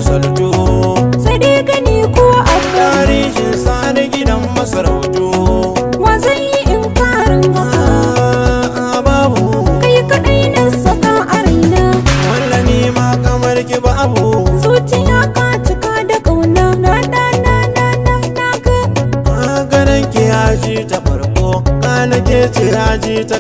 misaltu. sai dai gani ko abu Tarihin sani gidan masarautu. wa zai yi inkarin haka Babu kai kaɗai na saka a raina walla ni ma kamar ki babu. zuciya ka cika da ƙauna na ga Ganin ki yaji ta farko, kana ke ce yaji ta